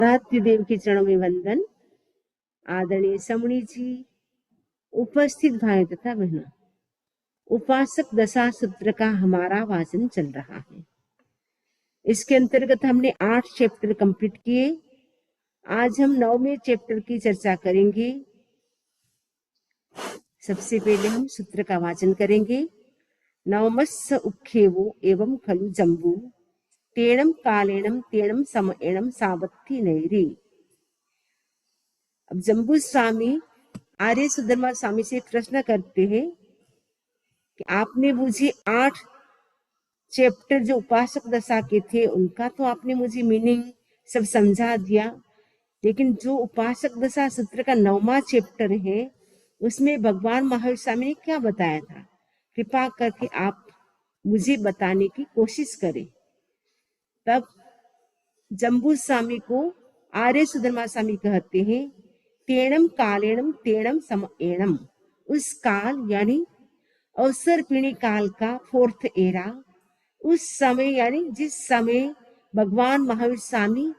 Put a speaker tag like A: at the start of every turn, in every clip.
A: आराध्य देव के चरणों में वंदन। आदरणीय समणी जी, उपस्थित भाई तथा बहनों, उपासक दशा सूत्र का हमारा वाचन चल रहा है। इसके अंतर्गत हमने 8 चैप्टर कंप्लीट किए। आज हम 9वें चैप्टर की चर्चा करेंगे। सबसे पहले हम सूत्र का वाचन करेंगे। नवमस्य उखेवो एवं खलु जम्बू तेणम कालेणम तेणम समएणम सावत्थी नैरी। अब जम्बू स्वामी आर्य सुधर्मा स्वामी से प्रश्न करते हैं कि आपने मुझे 8 चैप्टर जो उपासक दशा के थे उनका तो आपने मुझे मीनिंग सब समझा दिया, लेकिन जो उपासक दशा सूत्र का 9वां चैप्टर है उसमें भगवान महावीर स्वामी ने क्या बताया था, कृपा करके आप मुझे बताने की कोशिश करें। तब जम्बू स्वामी को आर्य सुधर्मा स्वामी कहते हैं तेणम कालेणम तेणम समएणम। उस काल यानी अवसर पीढ़ी काल का 4th एरा, उस समय यानी जिस समय भगवान महावीर स्वामी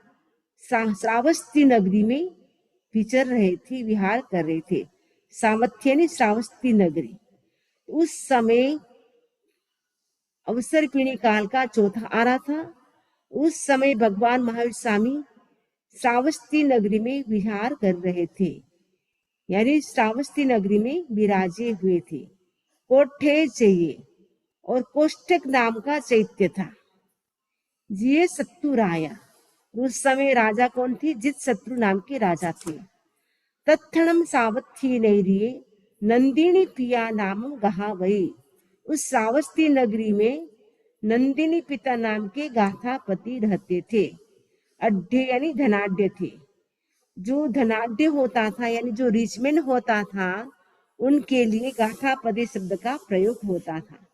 A: श्रावस्ती नगरी में विचर रहे थे, विहार कर रहे थे। सामर्थ्य यानी श्रावस्ती नगरी। उस समय अवसर पीढ़ी काल का 4था आरा था। उस समय भगवान महावीर स्वामी श्रावस्ती नगरी में विहार कर रहे थे, यानी श्रावस्ती नगरी में विराजे हुए थे। कोठे चाहिए और कोष्टक नाम का चैत्य था। जिये सत्तु राया, उस समय राजा कौन थे? जित शत्रु नाम के राजा थे। तत्क्षणम सावथी नैरिये नंदिनी पिया नाम गहा वही। उस श्रावस्ती नगरी में नंदिनी पिता नाम के गाथापति रहते थे। अड्ढे यानी धनाढ्य थे। जो धनाढ्य होता था यानी जो रिचमैन होता था, उनके लिए गाथापति शब्द का प्रयोग होता था।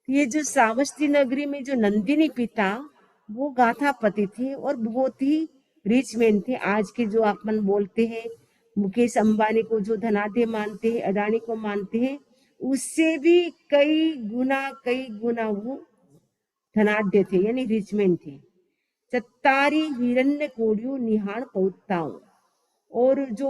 A: ये जो श्रावस्ती नगरी में जो नंदिनी पिता वो गाथापति थे और बहुत ही रिचमैन थे। आज के जो अपन बोलते हैं मुकेश अंबानी को जो धनाढ्य मानते हैं, अडानी को मानते हैं, उससे भी कई गुना वो धनाढ्य थे यानी रिचमैन थे। चत्तारी हिरण्य कोड़ियों निहाण पौताओं, और जो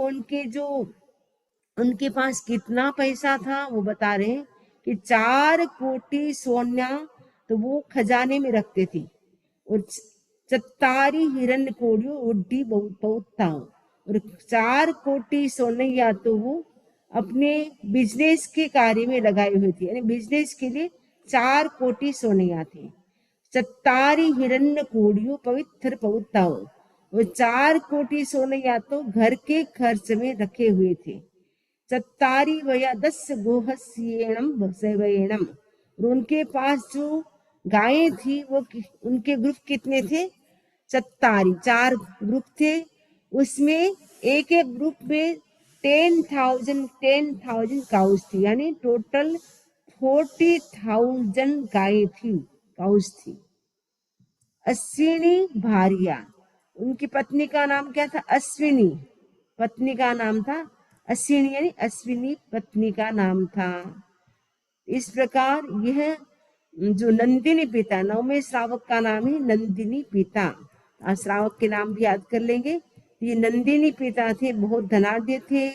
A: उनके पास कितना पैसा था वो बता रहे हैं कि 4 कोटि सोना तो वो खजाने में रखते थे। और चत्तारी हिरण्य कोड़ियों उड्डी पौताओं, और 4 कोटि सोनैया तो वो अपने बिजनेस के कार्य में लगाए हुए थे, यानी बिजनेस के लिए 4 कोटि सोनैया थे। चत्तारी हिरण्य कोड़ियों पवित्र पौताओं, और 4 कोटि सोनैया तो घर के खर्च में रखे हुए थे। चत्तारी वया 10 गोहस्येणम सेवयेणम, और उनके पास जो गायें थी वो उनके ग्रुप कितने थे? चत्तारी 4 ग्रुप थे। उसमें एक ग्रुप में 10,000 काउस थी, यानी टोटल 40,000 गायें थी, काउस थी। अश्विनी भारिया, उनकी पत्नी का नाम क्या था? अश्विनी। पत्नी का नाम था अश्विनी, यानी अश्विनी पत्नी का नाम था। इस प्रकार यह जो नंदिनी पिता, 9वें श्रावक का नाम है नंदिनी पिता। श्रावक के नाम भी याद कर लेंगे। ये नंदिनी पिता थे, बहुत धनाढ्य थे,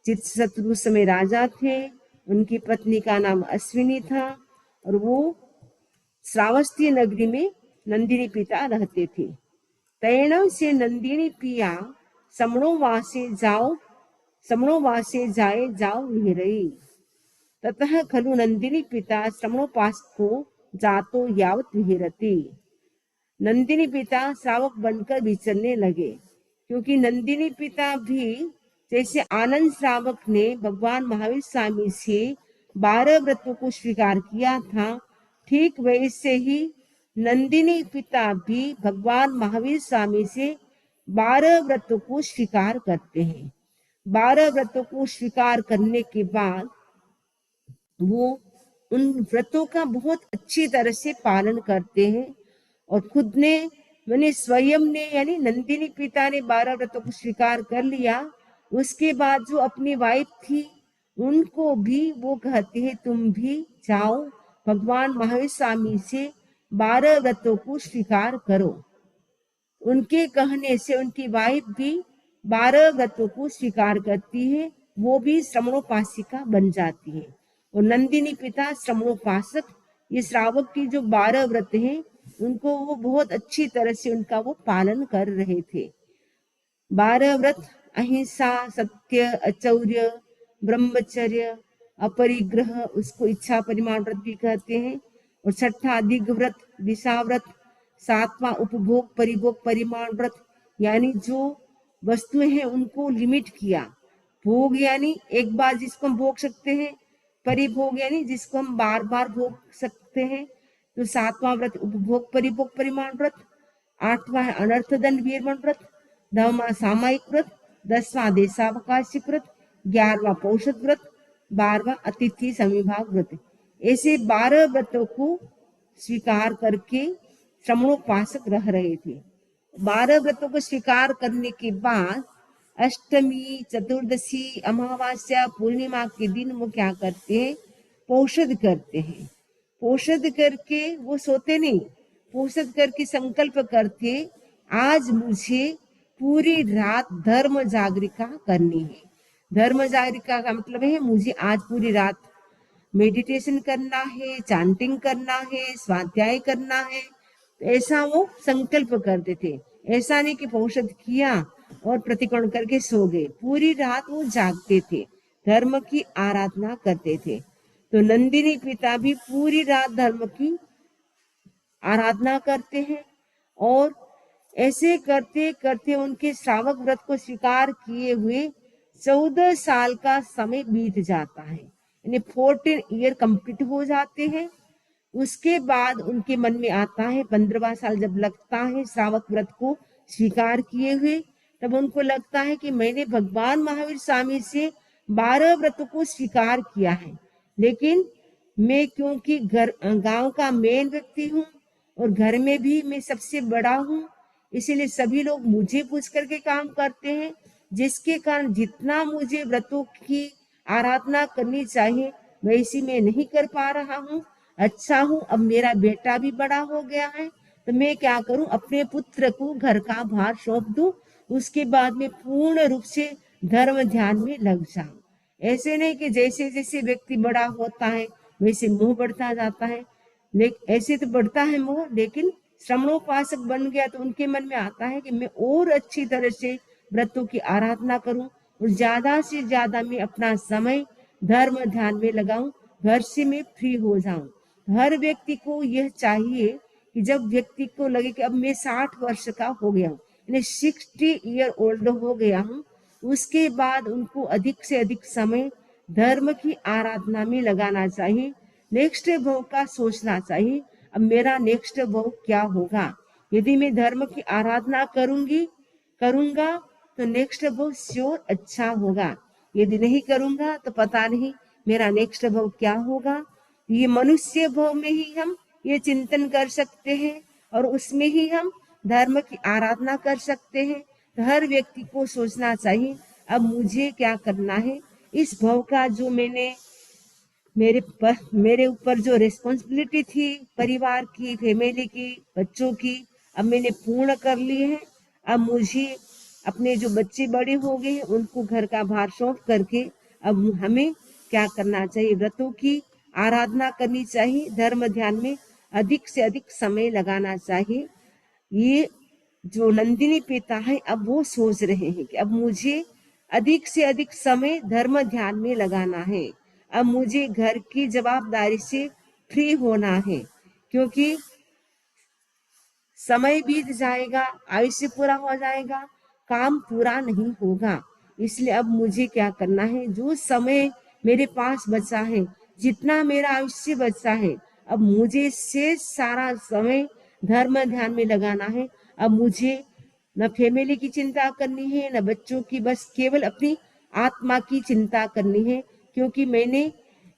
A: चित शत्रु समय राजा थे। उनकी पत्नी का नाम अश्विनी था और वो श्रावस्ती नगरी में नंदिनी पिता रहते थे। तैणव से नंदिनी पिया समणो वासे जाए जाओ विहरई। ततः खलु नंदिनी पिता श्रवणोपासको जातो यावत विहरती। नंदिनी पिता श्रावक बनकर विचरने लगे, क्योंकि नंदिनी पिता भी जैसे आनंद श्रावक ने भगवान महावीर स्वामी से 12 व्रतों को स्वीकार किया था, ठीक वैसे ही नंदिनी पिता भी भगवान महावीर स्वामी से 12 व्रतों को स्वीकार करते हैं। 12 व्रतों को स्वीकार करने के बाद वो उन व्रतों का बहुत अच्छी तरह से पालन करते हैं और खुद ने मैंने स्वयं ने यानी नंदिनी पिता ने 12 व्रतों को स्वीकार कर लिया। उसके बाद जो अपनी वाइफ थी उनको भी वो कहते हैं तुम भी जाओ भगवान महावीर स्वामी से 12 व्रतों को स्वीकार करो। उनके कहने से उनकी वाइफ भी 12 व्रतों को स्वीकार करती है, वो भी श्रवणोपासिका बन जाती है। और नंदिनी पिता श्रवणोपासक, ये श्रावक की जो 12 व्रत हैं उनको वो बहुत अच्छी तरह से उनका वो पालन कर रहे थे। 12 व्रत अहिंसा, सत्य, अचौर्य, ब्रह्मचर्य, अपरिग्रह, उसको इच्छा परिमाण व्रत भी कहते हैं। और छठा दिग्ग व्रत, दिशा व्रत। सातवां उपभोग परिभोग परिमाण व्रत, यानी जो वस्तुएं हैं उनको लिमिट किया। भोग यानी एक बार जिसको हम भोग सकते हैं, परिभोग यानी जिसको हम बार बार भोग सकते हैं। तो सातवां व्रत उपभोग परिभोग परिमाण व्रत। आठवां है अनर्थ दंड वीरमण व्रत। नववां सामायिक व्रत। 10वां देशावकाशिक व्रत। 11वां पौषध व्रत। 12वां अतिथि समिभाग व्रत। ऐसे 12 व्रतों को स्वीकार करके श्रवणोपासक रह रहे थे। 12 व्रतों को स्वीकार करने के बाद अष्टमी, चतुर्दशी, अमावस्या, पूर्णिमा के दिन वो क्या करते हैं, पौषध करते हैं। पौषध करके वो सोते नहीं, पौषध करके संकल्प करते, आज मुझे पूरी रात धर्म जागरिका करनी है। धर्म जागरिका का मतलब है मुझे आज पूरी रात मेडिटेशन करना है, चांटिंग करना है, स्वाध्याय करना है। ऐसा वो संकल्प करते थे। ऐसा नहीं कि पौषध किया और प्रतिक्रमण करके सो गए, पूरी रात वो जागते थे, धर्म की आराधना करते थे। तो नंदिनी पिता भी पूरी रात धर्म की आराधना करते हैं। और ऐसे करते करते उनके श्रावक व्रत को स्वीकार किए हुए 14 साल का समय बीत जाता है, यानी 14 ईयर कंप्लीट हो जाते हैं। उसके बाद उनके मन में आता है, 15वां साल जब लगता है श्रावक व्रत को स्वीकार किए हुए, तब उनको लगता है कि मैंने भगवान महावीर स्वामी से 12 व्रतों को स्वीकार किया है, लेकिन मैं क्योंकि गांव का मेन व्यक्ति हूँ और घर में भी मैं सबसे बड़ा हूँ, इसीलिए सभी लोग मुझे पूछ करके काम करते हैं, जिसके कारण जितना मुझे व्रतों की आराधना करनी चाहिए वैसी मैं नहीं कर पा रहा हूँ। अच्छा हूँ, अब मेरा बेटा भी बड़ा हो गया है, तो मैं क्या करूं, अपने पुत्र को घर का भार सौंप दूं, उसके बाद में पूर्ण रूप से धर्म ध्यान में लग जाऊं। ऐसे नहीं कि जैसे जैसे व्यक्ति बड़ा होता है वैसे मोह बढ़ता जाता है, ऐसे तो बढ़ता है मोह, लेकिन श्रवणोपासक बन गया तो उनके मन में आता है कि मैं और अच्छी तरह से व्रतों की आराधना करूं और ज्यादा से ज्यादा मैं अपना समय धर्म ध्यान में लगाऊं, घर से मैं फ्री हो जाऊं। हर व्यक्ति को यह चाहिए कि जब व्यक्ति को लगे कि अब मैं 60 वर्ष का हो गया हूँ, यानी 60 ईयर ओल्ड हो गया हूँ, उसके बाद उनको अधिक से अधिक समय धर्म की आराधना में लगाना चाहिए। नेक्स्ट भव का सोचना चाहिए, अब मेरा नेक्स्ट भव क्या होगा। यदि मैं धर्म की आराधना करूंगा तो नेक्स्ट भव श्योर अच्छा होगा, यदि नहीं करूंगा तो पता नहीं मेरा नेक्स्ट भव क्या होगा। ये मनुष्य भव में ही हम ये चिंतन कर सकते हैं और उसमें ही हम धर्म की आराधना कर सकते हैं। तो हर व्यक्ति को सोचना चाहिए, अब मुझे क्या करना है, इस भव का जो मेरे ऊपर जो रिस्पॉन्सिबिलिटी थी परिवार की, फैमिली की, बच्चों की, अब मैंने पूर्ण कर ली है। अब मुझे अपने जो बच्चे बड़े हो गए हैं उनको घर का भार सौंप करके अब हमें क्या करना चाहिए, व्रतों की आराधना करनी चाहिए, धर्म ध्यान में अधिक से अधिक समय लगाना चाहिए। ये जो नंदिनी पिता है अब वो सोच रहे हैं कि अब मुझे अधिक से अधिक समय धर्म ध्यान में लगाना है, अब मुझे घर की जवाबदारी से फ्री होना है, क्योंकि समय बीत जाएगा, आयुष्य पूरा हो जाएगा, काम पूरा नहीं होगा। इसलिए अब मुझे क्या करना है, जो समय मेरे पास बचा है, जितना मेरा आयुष्य बचा है, अब मुझे शेष सारा समय धर्म ध्यान में लगाना है। अब मुझे न फैमिली की चिंता करनी है न बच्चों की, बस केवल अपनी आत्मा की चिंता करनी है, क्योंकि मैंने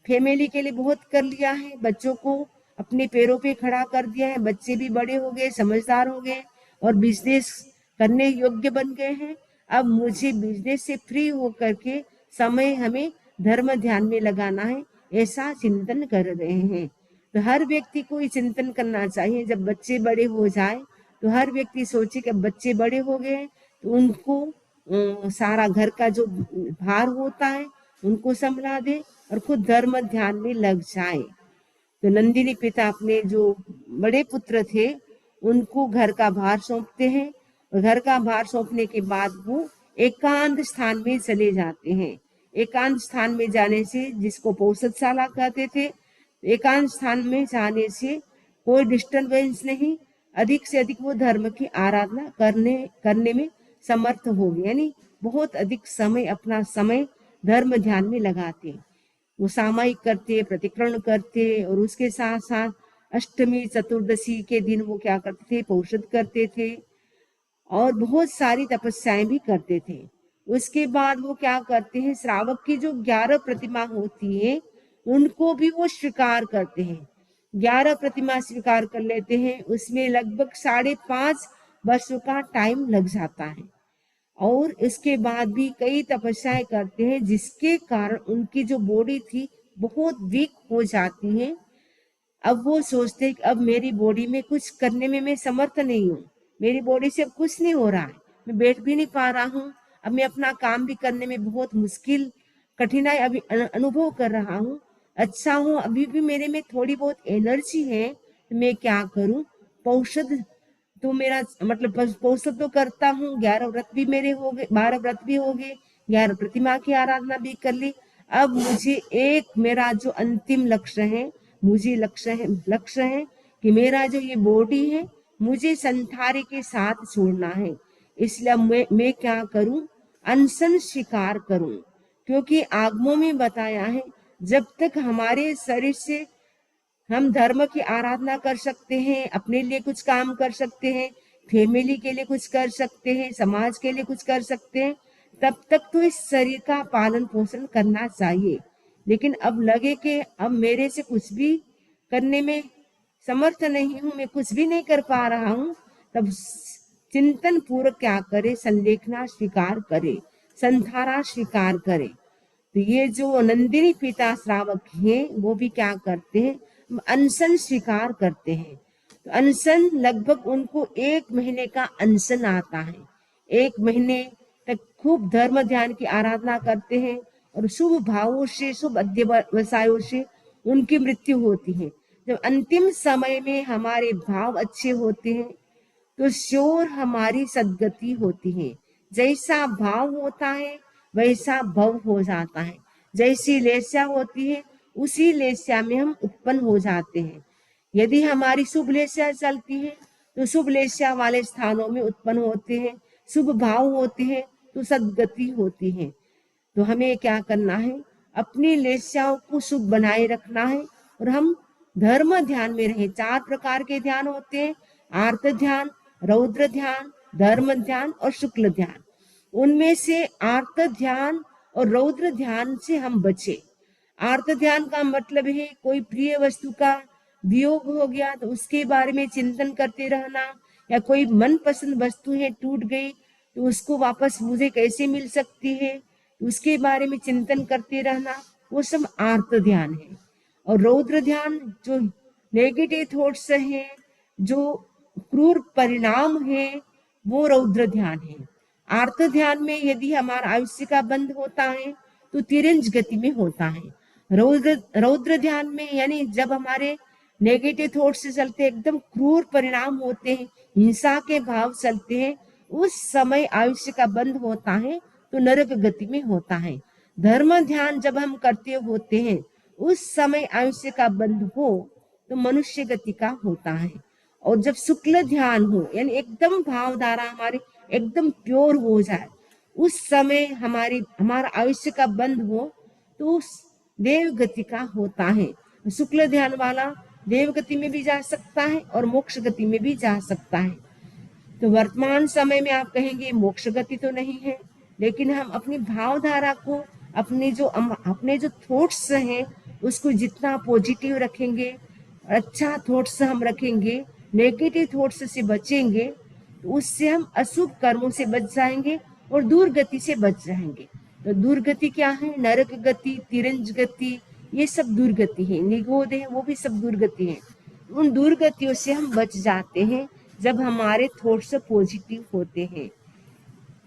A: फैमिली के लिए बहुत कर लिया है, बच्चों को अपने पैरों पे खड़ा कर दिया है, बच्चे भी बड़े हो गए, समझदार हो गए और बिजनेस करने योग्य बन गए हैं। अब मुझे बिजनेस से फ्री होकर के समय हमें धर्म ध्यान में लगाना है, ऐसा चिंतन कर रहे हैं। तो हर व्यक्ति को ये चिंतन करना चाहिए, जब बच्चे बड़े हो जाए तो हर व्यक्ति सोचे कि अब बच्चे बड़े हो गए हैं, तो उनको सारा घर का जो भार होता है उनको संभला दे और खुद धर्म ध्यान में लग जाए। तो नंदिनी पिता अपने जो बड़े पुत्र थे उनको घर का भार सौंपते हैं, और घर का भार सौंपने के बाद वो एकांत स्थान में चले जाते हैं। एकांत स्थान में जाने से, जिसको पौषधशाला कहते थे, एकांत स्थान में जाने से कोई डिस्टरबेंस नहीं, अधिक से अधिक वो धर्म की आराधना करने में समर्थ हो गए, यानी बहुत अधिक समय, अपना समय धर्म ध्यान में लगाते। वो सामायिक करते, प्रतिक्रमण करते, और उसके साथ साथ अष्टमी चतुर्दशी के दिन वो क्या करते थे, पौषध करते थे और बहुत सारी तपस्याएं भी करते थे। उसके बाद वो क्या करते हैं, श्रावक की जो 11 प्रतिमा होती है उनको भी वो स्वीकार करते हैं। 11 प्रतिमा स्वीकार कर लेते हैं, उसमें लगभग 5.5 वर्षों का टाइम लग जाता है, और इसके बाद भी कई तपस्याएं करते हैं, जिसके कारण उनकी जो बॉडी थी बहुत वीक हो जाती है। अब वो सोचते हैं कि अब मेरी बॉडी में कुछ करने में मैं समर्थ नहीं हूँ, मेरी बॉडी से अब कुछ नहीं हो रहा है, मैं बैठ भी नहीं पा रहा हूँ, अब मैं अपना काम भी करने में बहुत मुश्किल, कठिनाई अभी अनुभव कर रहा हूँ। अच्छा हूँ, अभी भी मेरे में थोड़ी बहुत एनर्जी है, तो मैं क्या करूँ, पौषध तो मेरा मतलब पौषध तो करता हूँ, 11 व्रत भी मेरे हो गए, 12 व्रत भी हो गए, 11 प्रतिमा की आराधना भी कर ली। अब मुझे एक मेरा जो अंतिम लक्ष्य है, मुझे लक्ष्य है कि मेरा जो ये बॉडी है मुझे संसारी के साथ छोड़ना है। इसलिए मैं क्या करूं, अनशन स्वीकार करूं, क्योंकि आगमों में बताया है जब तक हमारे शरीर से हम धर्म की आराधना कर सकते हैं, अपने लिए कुछ काम कर सकते हैं, फैमिली के लिए कुछ कर सकते हैं, समाज के लिए कुछ कर सकते हैं, तब तक तो इस शरीर का पालन पोषण करना चाहिए। लेकिन अब लगे कि अब मेरे से कुछ भी करने में समर्थ नहीं हूँ, मैं कुछ भी नहीं कर पा रहा हूँ, तब चिंतन पूर्वक क्या करे, संलेखना स्वीकार करे, संधारा स्वीकार करे। तो ये जो नंदिनी पिता श्रावक हैं वो भी क्या करते हैं, अनशन स्वीकार करते हैं। तो अनशन लगभग उनको 1 महीने का अनशन आता है। 1 महीने तक खूब धर्म ध्यान की आराधना करते हैं, और शुभ भावों से, शुभ अध्यवसायों से उनकी मृत्यु होती है। जब अंतिम समय में हमारे भाव अच्छे होते हैं तो श्योर हमारी सद्गति होती है। जैसा भाव होता है वैसा भव हो जाता है, जैसी लेस्या होती है उसी लेस्या में हम उत्पन्न हो जाते हैं। यदि हमारी शुभ लेस्या चलती है तो शुभ लेस्या वाले स्थानों में उत्पन्न होते हैं, शुभ भाव होते हैं तो सद्गति होती है। तो हमें क्या करना है, अपनी लेस्याओं को शुभ बनाए रखना है, और हम धर्म ध्यान में रहे। 4 प्रकार के ध्यान होते हैं, आर्त ध्यान, रौद्र ध्यान, धर्म ध्यान और शुक्ल ध्यान। उनमें से आर्त ध्यान और रौद्र ध्यान से हम बचे। आर्त ध्यान का मतलब है कोई प्रिय वस्तु का वियोग हो गया तो उसके बारे में चिंतन करते रहना, या कोई मनपसंद वस्तु है टूट गई तो उसको वापस मुझे कैसे मिल सकती है, तो उसके बारे में चिंतन करते रहना, वो सब आर्त ध्यान है। और रौद्र ध्यान जो नेगेटिव थॉट्स हैं, जो क्रूर परिणाम है, वो रौद्र ध्यान है। आर्त ध्यान में यदि हमारा आयुष्य का बंध होता है तो तिरंज गति में होता है। रौद्र ध्यान में यानी जब हमारे नेगेटिव थॉट्स से चलते एकदम क्रूर परिणाम होते हैं, हिंसा के भाव चलते हैं, उस समय आयुष्य का बंध होता है तो नरक गति में होता है। धर्म ध्यान जब हम करते होते हैं उस समय आयुष्य का बंध हो तो मनुष्य गति का होता है। और जब शुक्ल ध्यान हो यानी एकदम भावधारा हमारी एकदम प्योर हो जाए, उस समय हमारा आयुष्य का बंध हो तो उस देव गति का होता है। शुक्ल ध्यान वाला देव गति में भी जा सकता है और मोक्ष गति में भी जा सकता है। तो वर्तमान समय में आप कहेंगे मोक्ष गति तो नहीं है, लेकिन हम अपनी भावधारा को, अपने जो थॉट्स हैं उसको जितना पॉजिटिव रखेंगे, अच्छा थॉट्स हम रखेंगे, नेगेटिव थॉट्स से बचेंगे, तो उससे हम अशुभ कर्मों से बच जाएंगे और दुर्गति से बच जाएंगे। तो दुर्गति क्या है, नरक गति, तिरंज गति, ये सब दुर्गति है। निगोद है वो भी सब दुर्गति है। उन दुर्गतियों से हम बच जाते हैं जब हमारे थॉट्स पॉजिटिव होते हैं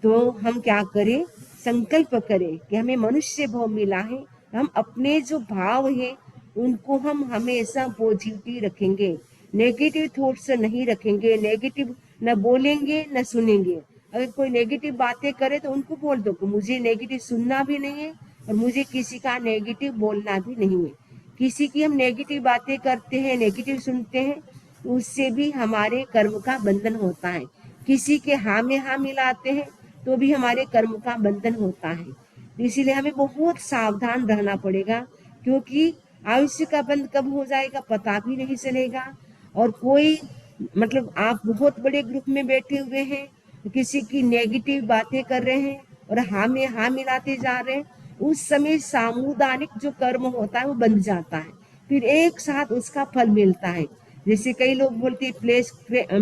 A: तो हम क्या करें, संकल्प करें कि हमें मनुष्य भाव मिला है, हम अपने जो भाव है उनको हम हमेशा पॉजिटिव रखेंगे, नेगेटिव थॉट्स नहीं रखेंगे, नेगेटिव न बोलेंगे न सुनेंगे। अगर कोई नेगेटिव बातें करे तो उनको बोल दो कि मुझे नेगेटिव सुनना भी नहीं है और मुझे किसी का नेगेटिव बोलना भी नहीं है। किसी की हम नेगेटिव बातें करते हैं, नेगेटिव सुनते हैं, उससे भी हमारे कर्म का बंधन होता है। किसी के हाँ में हाँ मिलाते हैं तो भी हमारे कर्म का बंधन होता है। इसीलिए हमें बहुत सावधान रहना पड़ेगा, क्योंकि आयुष्य का बंध कब हो जाएगा पता भी नहीं चलेगा। और कोई मतलब आप बहुत बड़े ग्रुप में बैठे हुए हैं, किसी की नेगेटिव बातें कर रहे हैं और हाँ में हाँ मिलाते जा रहे हैं, उस समय सामुदायिक जो कर्म होता है वो बंध जाता है, फिर एक साथ उसका फल मिलता है। जैसे कई लोग बोलते हैं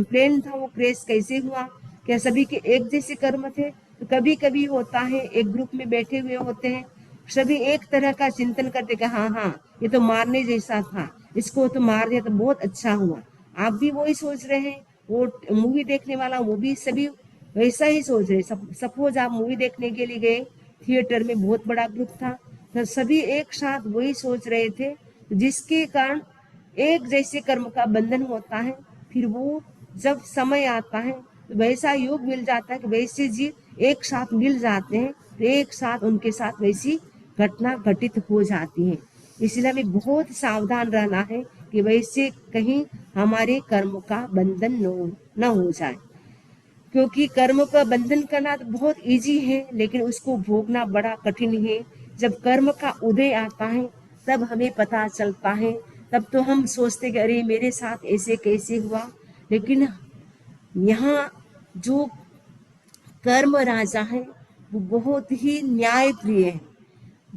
A: प्लेन था वो क्रैश कैसे हुआ, क्या सभी के एक जैसे कर्म थे? तो कभी कभी होता है, एक ग्रुप में बैठे हुए होते हैं, सभी एक तरह का चिंतन करते कि हाँ हाँ ये तो मारने जैसा था, इसको तो मार दिया तो बहुत अच्छा हुआ। आप भी वही सोच रहे हैं, वो मूवी देखने वाला वो भी सभी वैसा ही सोच रहे। सपोज आप मूवी देखने के लिए गए, थिएटर में बहुत बड़ा ग्रुप था, तो सभी एक साथ वही सोच रहे थे, जिसके कारण एक जैसे कर्म का बंधन होता है। फिर वो जब समय आता है तो वैसा योग मिल जाता है कि वैसे जीव एक साथ मिल जाते हैं, तो एक साथ उनके साथ वैसी घटना घटित हो जाती है। इसलिए हमें बहुत सावधान रहना है कि वैसे कहीं हमारे कर्म का बंधन न हो जाए, क्योंकि कर्म का बंधन करना तो बहुत इजी है लेकिन उसको भोगना बड़ा कठिन है। जब कर्म का उदय आता है तब हमें पता चलता है, तब तो हम सोचते कि अरे मेरे साथ ऐसे कैसे हुआ। लेकिन यहाँ जो कर्म राजा है वो बहुत ही न्याय प्रिय है,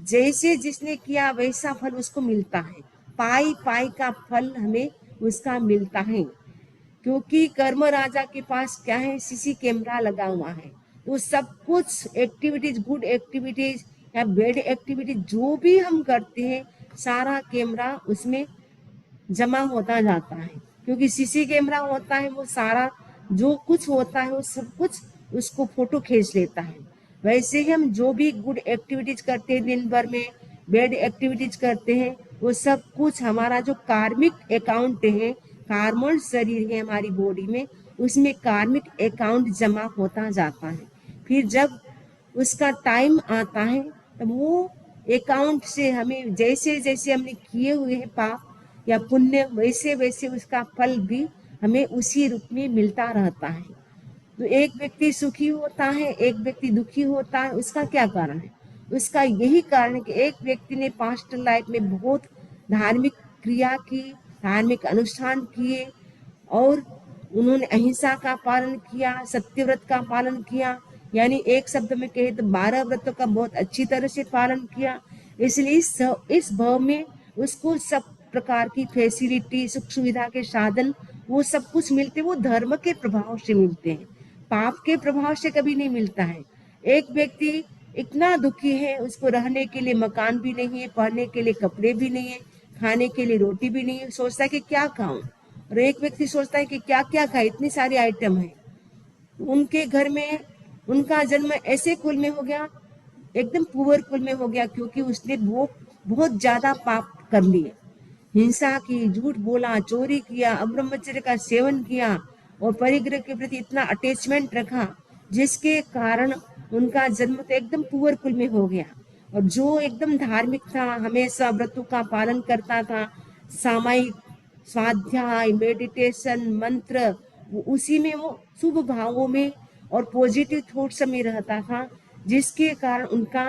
A: जैसे जिसने किया वैसा फल उसको मिलता है, पाई पाई का फल हमें उसका मिलता है। क्योंकि कर्म राजा के पास क्या है, सीसी कैमरा लगा हुआ है, तो सब कुछ एक्टिविटीज, गुड एक्टिविटीज या बैड एक्टिविटीज जो भी हम करते हैं सारा कैमरा उसमें जमा होता जाता है। क्योंकि सीसी कैमरा होता है, वो सारा जो कुछ होता है वो सब कुछ उसको फोटो खींच लेता है। वैसे ही हम जो भी गुड एक्टिविटीज करते हैं दिन भर में, बैड एक्टिविटीज करते हैं, वो सब कुछ हमारा जो कार्मिक अकाउंट है, कार्बन शरीर है हमारी बॉडी में, उसमें कार्मिक अकाउंट जमा होता जाता है। फिर जब उसका टाइम आता है तब वो अकाउंट से हमें जैसे जैसे हमने किए हुए हैं पाप या पुण्य, वैसे वैसे उसका फल भी हमें उसी रूप में मिलता रहता है। तो एक व्यक्ति सुखी होता है, एक व्यक्ति दुखी होता है, उसका क्या कारण है? उसका यही कारण है कि एक व्यक्ति ने पास्ट लाइफ में बहुत धार्मिक क्रिया की, धार्मिक अनुष्ठान किए और उन्होंने अहिंसा का पालन किया, सत्यव्रत का पालन किया, यानी एक शब्द में कहे तो 12 व्रतों का बहुत अच्छी तरह से पालन किया। इसलिए इस भाव में उसको सब प्रकार की फैसिलिटी, सुख सुविधा के साधन वो सब कुछ मिलते, वो धर्म के प्रभाव से मिलते हैं, पाप के प्रभाव से कभी नहीं मिलता है। एक व्यक्ति इतना दुखी है, उसको रहने के लिए मकान भी नहीं है, पहनने के लिए कपड़े भी नहीं है, खाने के लिए रोटी भी नहीं है, सोचता है कि क्या खाऊं। और एक व्यक्ति सोचता है कि क्या क्या खाए, इतनी सारी आइटम है। उनके घर में उनका जन्म ऐसे कुल में हो गया, एकदम पुअर कुल में हो गया, क्योंकि उसने वो बहुत ज्यादा पाप कर लिए, हिंसा की, झूठ बोला, चोरी किया, अब्रह्मचर्य का सेवन किया और परिग्रह के प्रति इतना अटैचमेंट रखा, जिसके कारण उनका जन्म तो एकदम पुअर कुल में हो गया। और जो एकदम धार्मिक था, हमेशा व्रतों का पालन करता था, सामायिक स्वाध्याय, मेडिटेशन, मंत्र, वो उसी में वो शुभ भावों में और पॉजिटिव थॉट्स में रहता था, जिसके कारण उनका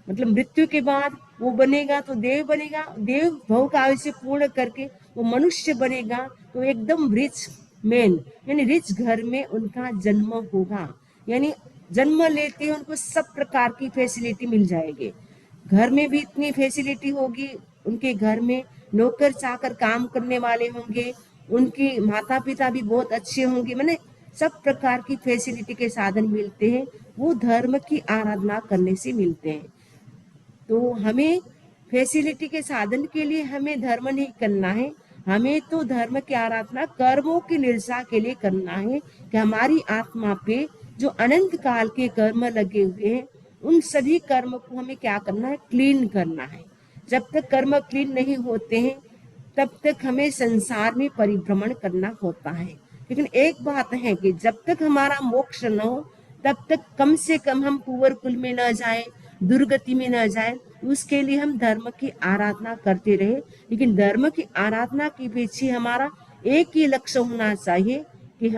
A: मतलब मृत्यु के बाद वो बनेगा तो देव बनेगा, देव भव का आयुष्य पूर्ण करके वो मनुष्य बनेगा तो एकदम रिच मैन यानी रिच घर में उनका जन्म होगा। यानी जन्म लेते उनको सब प्रकार की फैसिलिटी मिल जाएगी, घर में भी इतनी फैसिलिटी होगी, उनके घर में नौकर चाकर काम करने वाले होंगे, उनके माता पिता भी बहुत अच्छे होंगे, मैंने सब प्रकार की फैसिलिटी के साधन मिलते हैं, वो धर्म की आराधना करने से मिलते हैं। तो हमें फैसिलिटी के साधन के लिए हमें धर्म नहीं करना है, हमें तो धर्म की आराधना कर्मों की निरसा के लिए करना है कि हमारी आत्मा पे जो अनंत काल के कर्म लगे हुए हैं उन सभी कर्म को हमें क्या करना है, क्लीन करना है। जब तक कर्म क्लीन नहीं होते हैं तब तक हमें संसार में परिभ्रमण करना होता है। लेकिन एक बात है कि जब तक हमारा मोक्ष न हो तब तक कम से कम हम कुंवर कुल में न जाए, दुर्गति में न जाए, उसके लिए हम धर्म की आराधना करते रहे। लेकिन धर्म की आराधना के पीछे हमारा एक ही लक्ष्य होना चाहिए कि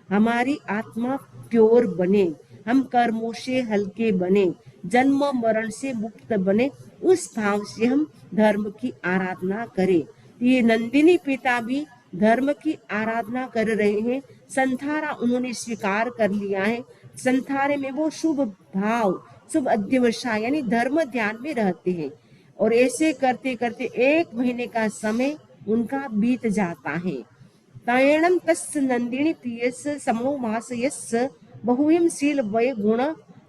A: हमारी आत्मा प्योर बने, हम कर्मों से हल्के बने, जन्म मरण से मुक्त बने, उस भाव से हम धर्म की आराधना करें। ये नंदिनी पिता भी धर्म की आराधना कर रहे हैं, संथारा उन्होंने स्वीकार कर लिया है। संथारे में वो शुभ भाव, शुभ अध्यवसाय यानी धर्म ध्यान में रहते हैं और ऐसे करते करते 1 महीने का समय उनका बीत जाता है। तयणम तस्य नंदिनी प्रियस्य समो मास यस्य बहुहिम शील वय गुण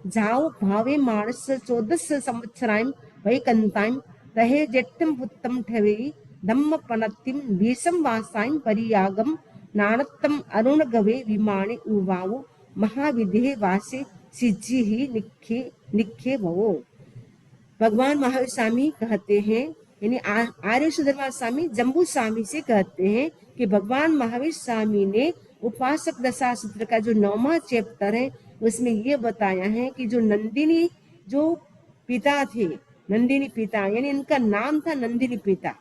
A: जाओ भावे मानस 14 संवत्सरायम वै कंतायम तहे जेट्टम पुत्तम ठवे धम्म पनत्तिम भीषम वासायम परियागम नानत्तम अरुण गवे विमाने उवावो महाविधे वासे सिद्धि ही निखे निखे भवो। भगवान महावीर स्वामी कहते हैं, यानी आर्य सुधर्मा स्वामी जम्बू स्वामी से कहते हैं कि भगवान महावीर स्वामी ने उपासक दशा सूत्र का जो 9वां चैप्टर है उसमें ये बताया है कि जो नंदिनी जो पिता थे, नंदिनी पिता यानी इनका नाम था नंदिनी पिता,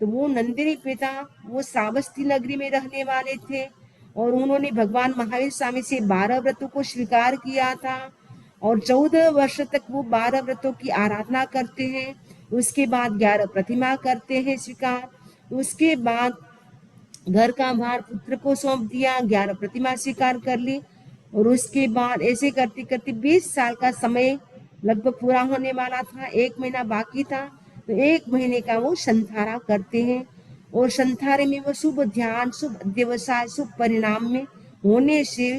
A: तो वो नंदिनी पिता वो श्रावस्ती नगरी में रहने वाले थे और उन्होंने भगवान महावीर स्वामी से 12 व्रतों को स्वीकार किया था और 14 वर्ष तक वो 12 व्रतों की आराधना करते हैं। उसके बाद 11 प्रतिमा करते हैं स्वीकार, उसके बाद घर का भार पुत्र को सौंप दिया, 11 प्रतिमा स्वीकार कर ली और उसके बाद ऐसे करते करते 20 साल का समय लगभग पूरा होने वाला था, 1 महीना बाकी था, तो 1 महीने का वो संथारा करते हैं और संथारे में वो शुभ ध्यान, शुभ व्यवसाय, शुभ परिणाम में होने से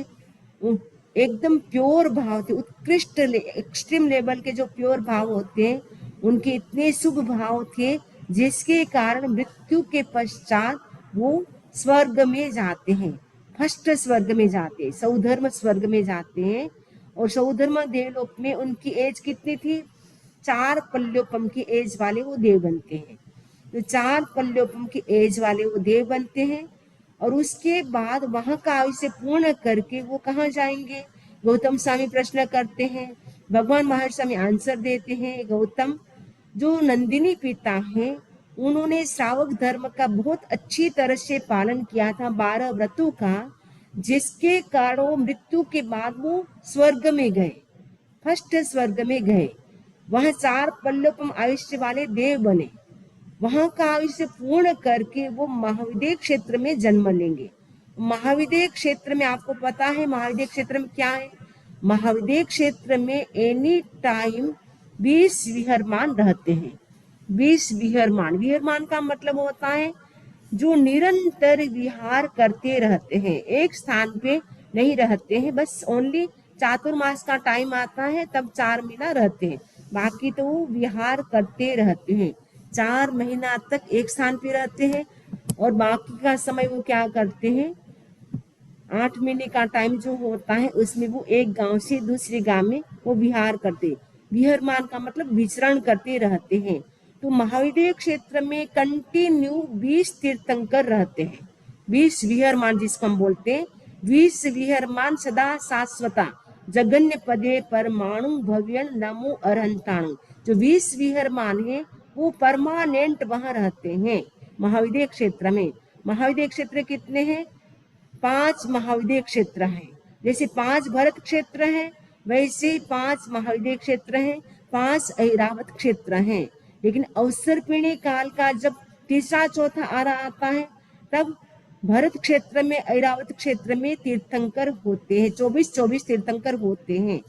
A: एकदम प्योर भाव थे, उत्कृष्ट एक्सट्रीम लेवल के जो प्योर भाव होते हैं उनके इतने शुभ भाव थे जिसके कारण मृत्यु के पश्चात वो स्वर्ग में जाते हैं, फर्स्ट स्वर्ग में जाते हैं, सौधर्म स्वर्ग में जाते हैं। और सौधर्म देवलोक में उनकी एज कितनी थी, 4 पल्योपम की एज वाले वो देव बनते हैं। तो 4 पल्योपम की एज वाले वो देव बनते हैं और उसके बाद वहां का आयुष्य पूर्ण करके वो कहाँ जाएंगे, गौतम स्वामी प्रश्न करते हैं। भगवान महावीर स्वामी आंसर देते हैं, गौतम जो नंदिनी पिता हैं उन्होंने श्रावक धर्म का बहुत अच्छी तरह से पालन किया था, 12 व्रतों का, जिसके कारण वो मृत्यु के बाद वो स्वर्ग में गए, फर्स्ट स्वर्ग में गए, वहां 4 पल्लोपम आयुष्य वाले देव बने, वहां का आयुष्य पूर्ण करके वो महाविदेह क्षेत्र में जन्म लेंगे। महाविदेह क्षेत्र में आपको पता है महाविदेह क्षेत्र में क्या है, महाविदेह क्षेत्र में एनी टाइम 20 विहरमान रहते हैं। 20 विहरमान, विहरमान का मतलब होता है जो निरंतर विहार करते रहते हैं, एक स्थान पे नहीं रहते हैं, बस ओनली चातुर्मास का टाइम आता है तब 4 महीना रहते हैं, बाकी तो वो विहार करते रहते हैं। 4 महीना तक एक स्थान पे रहते हैं और बाकी का समय वो क्या करते हैं, 8 महीने का टाइम जो होता है उसमें वो एक गांव से दूसरे गांव में वो विहार करते, विहरमान का मतलब विचरण करते रहते हैं। तो महाविदेह क्षेत्र में कंटिन्यू 20 तीर्थंकर रहते हैं, 20 विहरमान जिसको हम बोलते हैं, 20 विहरमान सदा शाश्वता जगन्य पदे परमाणु भव्यन नमो अरहंताणु, जो 20 विहरमान है वो परमानेंट वहां रहते हैं महाविदेह क्षेत्र में। महाविदेह क्षेत्र कितने हैं, 5 महाविदेह क्षेत्र हैं, जैसे 5 भरत क्षेत्र हैं वैसे 5 महाविदेह क्षेत्र हैं, 5 ऐरावत क्षेत्र हैं। लेकिन अवसर पीढ़ी काल का जब तीसरा चौथा आ रहा आता है तब भरत क्षेत्र में, ऐरावत क्षेत्र में तीर्थंकर होते हैं, 24 तीर्थंकर होते हैं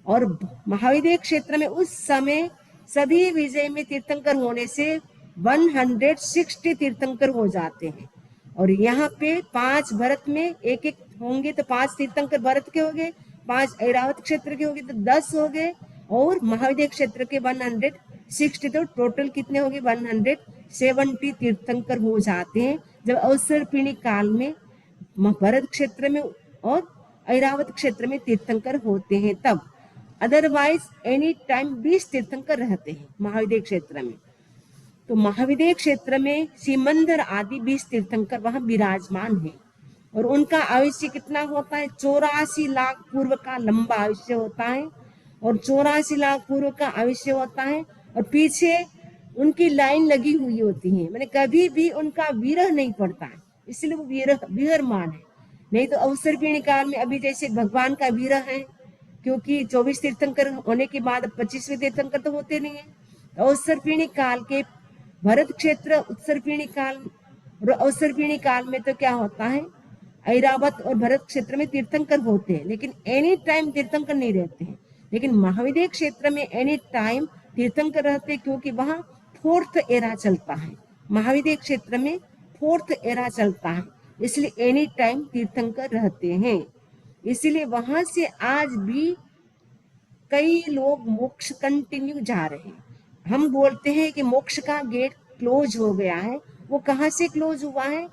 A: और महाविदेह क्षेत्र में उस समय सभी विजय में तीर्थंकर होने से 160 तीर्थंकर हो जाते हैं। और यहाँ पे 5 भरत में एक एक होंगे तो 5 तीर्थंकर भरत के हो गए, 5 ऐरावत क्षेत्र के हो गए तो 10 हो गए और महाविदेह क्षेत्र के 160, तो टोटल कितने हो गए, 70 तीर्थंकर हो जाते हैं जब अवसर्पिणी काल में भरत क्षेत्र में और ऐरावत क्षेत्र में तीर्थंकर होते हैं तब। अदरवाइज एनी टाइम 20 तीर्थंकर रहते हैं महाविद्य क्षेत्र में। तो महाविद्य क्षेत्र में सिमंदर आदि 20 तीर्थंकर वहां विराजमान है और उनका आयुष्य कितना होता है? 84 लाख पूर्व का लंबा आयुष्य होता है और 84 लाख पूर्व का आयुष्य होता है और पीछे उनकी लाइन लगी हुई होती है, मैंने कभी भी उनका विरह नहीं पड़ता है, इसलिए वो विहरमान है। नहीं तो अवसर्पिणी काल में अभी जैसे भगवान का विरह है, क्योंकि 24 तीर्थंकर होने के बाद 25वें तीर्थंकर तो होते नहीं है। तो अवसर्पिणी काल के भरत क्षेत्र उत्सर्पिणी काल और अवसर्पिणी काल में तो क्या होता है, ऐरावत और भरत क्षेत्र में तीर्थंकर होते हैं, लेकिन एनी टाइम तीर्थंकर नहीं रहते हैं। लेकिन महाविद्य क्षेत्र में एनी टाइम तीर्थंकर रहते हैं, क्योंकि वहां 4th एरा चलता है। महाविद्य क्षेत्र में 4th एरा चलता है, इसलिए एनी टाइम तीर्थंकर रहते हैं। इसलिए वहां से आज भी कई लोग मोक्ष कंटिन्यू जा रहे हैं। हम बोलते हैं कि मोक्ष का गेट क्लोज हो गया है, वो कहाँ से क्लोज हुआ है?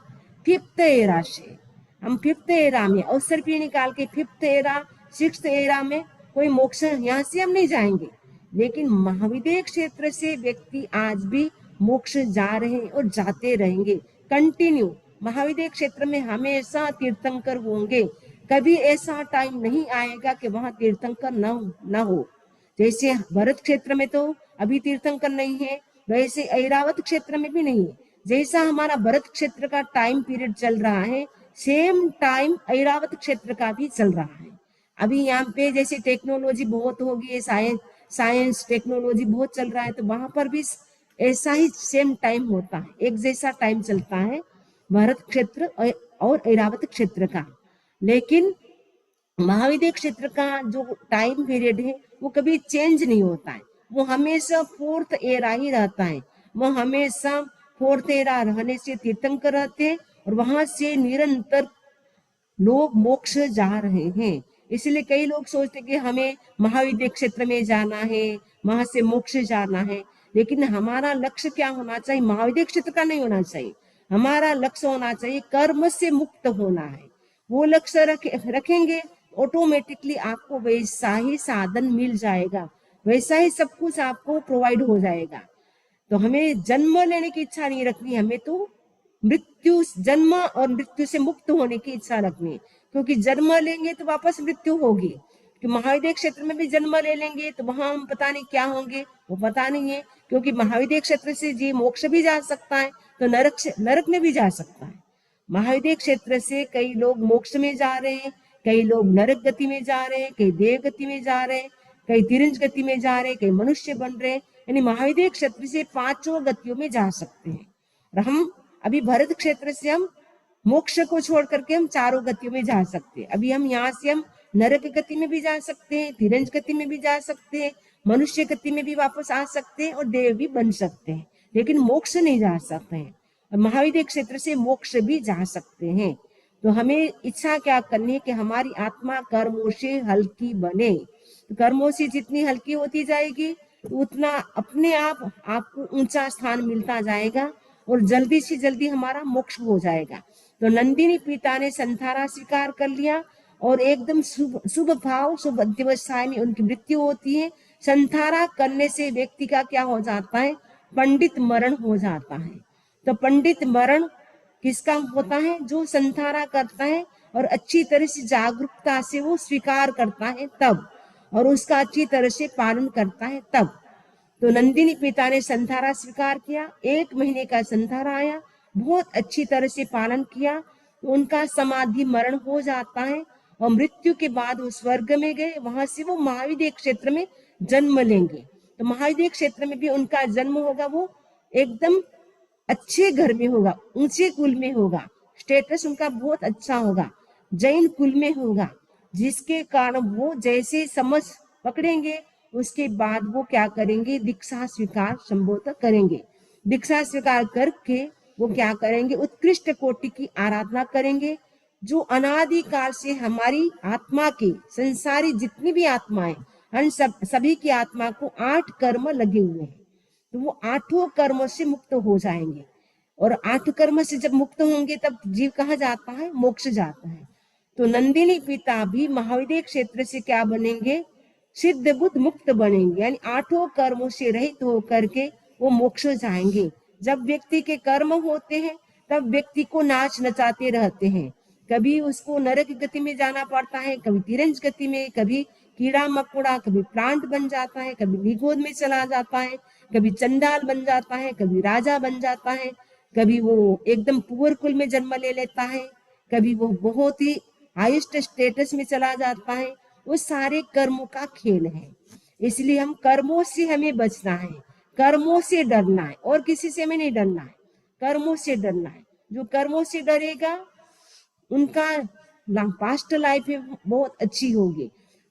A: 5th एरा से। हम 5th एरा में अवसर्पिणी काल के 5th एरा 6th एरा में कोई मोक्ष यहाँ से हम नहीं जाएंगे, लेकिन महाविद्य क्षेत्र से व्यक्ति आज भी मोक्ष जा रहे हैं और जाते रहेंगे कंटिन्यू। महाविद्य क्षेत्र में हमेशा तीर्थंकर होंगे, कभी ऐसा टाइम नहीं आएगा कि वहां तीर्थंकर न हो। जैसे भरत क्षेत्र में तो अभी तीर्थंकर नहीं है, वैसे ऐरावत क्षेत्र में भी नहीं है। जैसा हमारा भरत क्षेत्र का टाइम पीरियड चल रहा है, सेम टाइम ऐरावत क्षेत्र का भी चल रहा है। अभी यहाँ पे जैसे टेक्नोलॉजी बहुत होगी है, साइंस टेक्नोलॉजी बहुत चल रहा है, तो वहां पर भी ऐसा ही सेम टाइम होता है, एक जैसा टाइम चलता है भरत क्षेत्र और ऐरावत क्षेत्र का। लेकिन महाविद्य क्षेत्र का जो टाइम पीरियड है वो कभी चेंज नहीं होता है, वो हमेशा 4th एरा ही रहता है। वो हमेशा 4th एरा रहने से तीर्थंकर रहते हैं और वहां से निरंतर लोग मोक्ष जा रहे हैं। इसलिए कई लोग सोचते कि हमें महाविद्य क्षेत्र में जाना है, वहां से मोक्ष जाना है, लेकिन हमारा लक्ष्य क्या होना चाहिए? महाविद्य क्षेत्र का नहीं होना चाहिए, हमारा लक्ष्य होना चाहिए कर्म से मुक्त होना है। वो लक्ष्य रखेंगे, ऑटोमेटिकली आपको वैसा ही साधन मिल जाएगा, वैसा ही सब कुछ आपको प्रोवाइड हो जाएगा। तो हमें जन्म लेने की इच्छा नहीं रखनी, हमें तो जन्म और मृत्यु से मुक्त होने की इच्छा रखनी है, क्योंकि जन्म लेंगे तो वापस मृत्यु होगी। कि महाविद्य क्षेत्र में भी जन्म ले लेंगे तो वहां हम पता नहीं क्या होंगे, वो पता नहीं है, क्योंकि महाविद्य क्षेत्र से जी मोक्ष भी जा सकता है तो नरक में भी जा सकता है। महाविद्य क्षेत्र से कई लोग मोक्ष में जा रहे हैं, कई लोग नरक गति में जा रहे हैं, कई देव गति में जा रहे हैं, कई तिरंज गति में जा रहे हैं, कई मनुष्य बन रहे हैं। यानी महाविद्य क्षेत्र से 5 गतियों में जा सकते हैं। और हम अभी भरत क्षेत्र से हम मोक्ष को छोड़ करके हम 4 गतियों में जा सकते हैं। अभी हम यहाँ से हम नरक गति में भी जा सकते हैं, तिरंज गति में भी जा सकते हैं, मनुष्य गति में भी वापस आ सकते हैं और देव भी बन सकते हैं, लेकिन मोक्ष नहीं जा सकते हैं। और महाविद्य क्षेत्र से मोक्ष भी जा सकते हैं। तो हमें इच्छा क्या करनी है कि हमारी आत्मा कर्मों से हल्की बने। तो कर्मों से जितनी हल्की होती जाएगी उतना अपने आप आपको ऊंचा स्थान मिलता जाएगा और जल्दी से जल्दी हमारा मोक्ष हो जाएगा। तो नंदिनी पिता ने संथारा स्वीकार कर लिया और एकदम शुभ भाव शुभ अध्यवसाय में उनकी मृत्यु होती है। संथारा करने से व्यक्ति का क्या हो जाता है? पंडित मरण हो जाता है। तो पंडित मरण किसका होता है? जो संथारा करता है और अच्छी तरह से जागरूकता से वो स्वीकार करता है तब, और उसका अच्छी तरह से पालन करता है तब। तो नंदिनी पिता ने संथारा स्वीकार किया, 1 महीने का संथारा आया, बहुत अच्छी तरह से पालन किया, तो उनका समाधि मरण हो जाता है और मृत्यु के बाद वो स्वर्ग में गए। वहां से वो महाविद्य क्षेत्र में जन्म लेंगे। तो महाविद्य क्षेत्र में भी उनका जन्म होगा, वो एकदम अच्छे घर में होगा, ऊंचे कुल में होगा, स्टेटस उनका बहुत अच्छा होगा, जैन कुल में होगा, जिसके कारण वो जैसे समझ पकड़ेंगे उसके बाद वो क्या करेंगे? दीक्षा स्वीकार संबोधन करेंगे। दीक्षा स्वीकार करके वो क्या करेंगे? उत्कृष्ट कोटि की आराधना करेंगे, जो अनादि काल से हमारी आत्मा के, संसारी जितनी भी आत्माएं, हम सभी की आत्मा को 8 कर्म लगे हुए हैं। तो वो आठों कर्मों से मुक्त हो जाएंगे। और 8 कर्म से जब मुक्त होंगे तब जीव कहाँ जाता है? मोक्ष जाता है। तो नंदिनी पिता भी महाविद्य क्षेत्र से क्या बनेंगे? सिद्ध बुद्ध मुक्त बनेंगे, यानी 8 कर्मों से रहित होकर के वो मोक्ष जाएंगे। जब व्यक्ति के कर्म होते हैं तब व्यक्ति को नाच नचाते रहते हैं। कभी उसको नरक गति में जाना पड़ता है, कभी तिरंज गति में, कभी कीड़ा मकोड़ा, कभी प्लांट बन जाता है, कभी निगोद में चला जाता है, कभी चंडाल बन जाता है, कभी राजा बन जाता है, कभी वो एकदम पुअर कुल में जन्म ले लेता है, कभी वो बहुत ही हाईएस्ट स्टेटस में चला जाता है। वो सारे कर्मों का खेल है। इसलिए हम कर्मों से हमें बचना है, कर्मों से डरना है, और किसी से हमें नहीं डरना है, कर्मों से डरना है। जो कर्मों से डरेगा उनका पास्ट लाइफ है बहुत अच्छी होगी।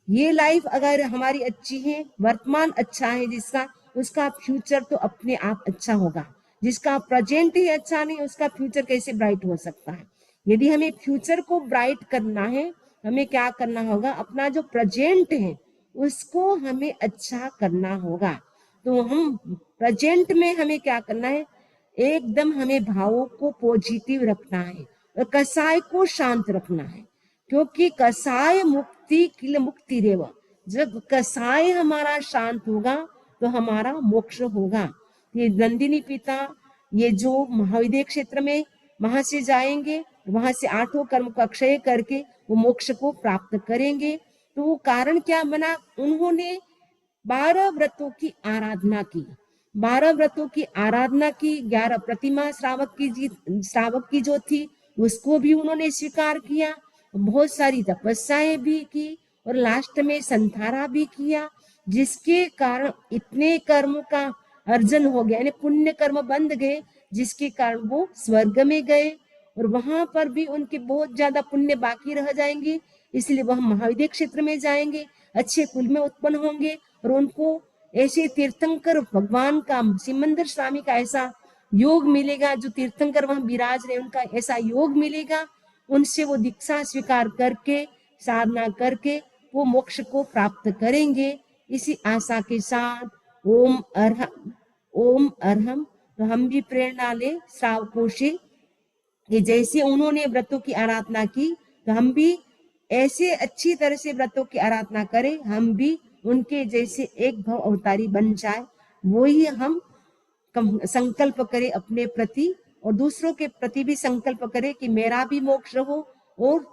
A: ये लाइफ अगर हमारी अच्छी है, वर्तमान अच्छा है जिसका, उसका फ्यूचर तो अपने आप अच्छा होगा। जिसका प्रेजेंट ही अच्छा नहीं, उसका फ्यूचर कैसे ब्राइट हो सकता है? यदि हमें फ्यूचर को ब्राइट करना है, हमें क्या करना होगा? अपना जो प्रेजेंट है उसको हमें अच्छा करना होगा। तो हम प्रेजेंट में हमें क्या करना है? एकदम हमें भावों को पॉजिटिव रखना है और कसाय को शांत रखना है, क्योंकि कसाय मुक्ति किल मुक्ति रेव। जब कसाय हमारा शांत होगा तो हमारा मोक्ष होगा। ये नंदिनी पिता ये जो महाविद्य क्षेत्र में वहां से जाएंगे, वहां से 8 कर्म का क्षय करके वो मोक्ष को प्राप्त करेंगे। तो वो कारण क्या बना? उन्होंने 12 व्रतों की आराधना की, 12 व्रतों की आराधना की, 11 प्रतिमा श्रावक की जो थी उसको भी उन्होंने स्वीकार किया, बहुत सारी तपस्याएं भी की, और लास्ट में संधारा भी किया, जिसके कारण इतने कर्म का अर्जन हो गया, यानी पुण्य कर्म बंध गए, जिसके कारण वो स्वर्ग में गए। और वहां पर भी उनके बहुत ज्यादा पुण्य बाकी रह जाएंगे, इसलिए वह महाविद्य क्षेत्र में जाएंगे, अच्छे कुल में उत्पन्न होंगे, और उनको ऐसे तीर्थंकर भगवान का, सिमंदर स्वामी का ऐसा योग मिलेगा, जो तीर्थंकर वहां विराज रहे उनका ऐसा योग मिलेगा। उनसे वो दीक्षा स्वीकार करके, साधना करके वो मोक्ष को प्राप्त करेंगे। इसी आशा के साथ ओम अरहम, ओम अरहम। तो हम भी प्रेरणा ले श्रावकों से कि जैसे उन्होंने व्रतों की आराधना की, तो हम भी ऐसे अच्छी तरह से व्रतों की आराधना करें, हम भी उनके जैसे एक भव अवतारी बन जाए। वो ही हम संकल्प करें अपने प्रति, और दूसरों के प्रति भी संकल्प करें कि मेरा भी मोक्ष हो और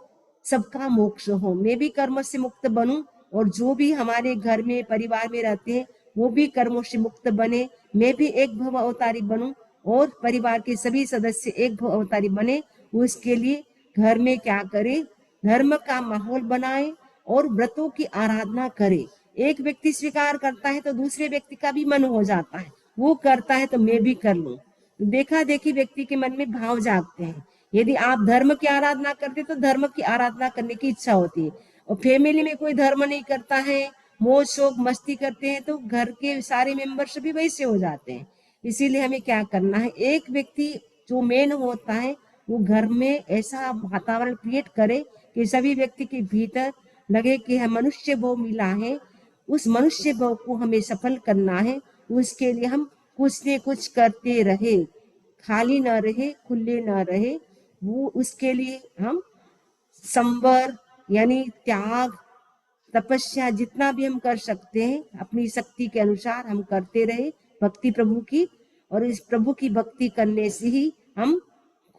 A: सबका मोक्ष हो, मैं भी कर्म से मुक्त बनूं, और जो भी हमारे घर में परिवार में रहते हैं वो भी कर्मों से मुक्त बने, मैं भी एक भव अवतारी बनूं, और परिवार के सभी सदस्य एक भव अवतारी बने। उसके लिए घर में क्या करें? धर्म का माहौल बनाए और व्रतों की आराधना करे। एक व्यक्ति स्वीकार करता है तो दूसरे व्यक्ति का भी मन हो जाता है, वो करता है तो मैं भी कर लूं। देखा देखी व्यक्ति के मन में भाव जागते हैं। यदि आप धर्म की आराधना करते तो धर्म की आराधना करने की इच्छा होती है, और फैमिली में कोई धर्म नहीं करता है, मौज शौक मस्ती करते हैं, तो घर के सारे मेंबर्स भी वैसे हो जाते हैं। इसीलिए हमें क्या करना है? एक व्यक्ति जो मेन होता है वो घर में ऐसा वातावरण क्रिएट करे कि सभी व्यक्ति के भीतर लगे कि हम मनुष्य भाव मिला है, उस मनुष्य भाव को हमें सफल करना है। उसके लिए हम कुछ न कुछ करते रहे, खाली न रहे, खुले न रहे। वो उसके लिए हम संवर यानी त्याग, तपस्या जितना भी हम कर सकते हैं अपनी शक्ति के अनुसार हम करते रहे भक्ति प्रभु की। और इस प्रभु की भक्ति करने से ही हम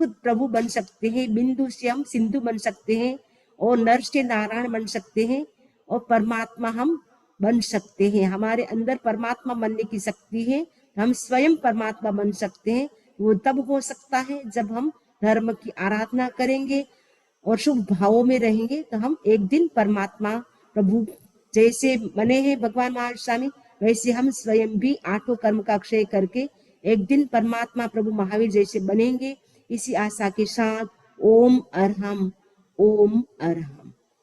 A: खुद प्रभु बन सकते हैं, बिंदु से हम सिंधु बन सकते हैं, और नर से नारायण बन सकते हैं, और परमात्मा हम बन सकते हैं। हमारे अंदर परमात्मा बनने की शक्ति है, हम स्वयं परमात्मा बन सकते हैं। वो तब हो सकता है जब हम धर्म की आराधना करेंगे और शुभ भावों में रहेंगे, तो हम एक दिन परमात्मा प्रभु जैसे बने हैं भगवान महावीर स्वामी, वैसे हम स्वयं भी 8 कर्म का क्षय करके एक दिन परमात्मा प्रभु महावीर जैसे बनेंगे। इसी आशा के साथ ओम अरहम, ओम अरहम।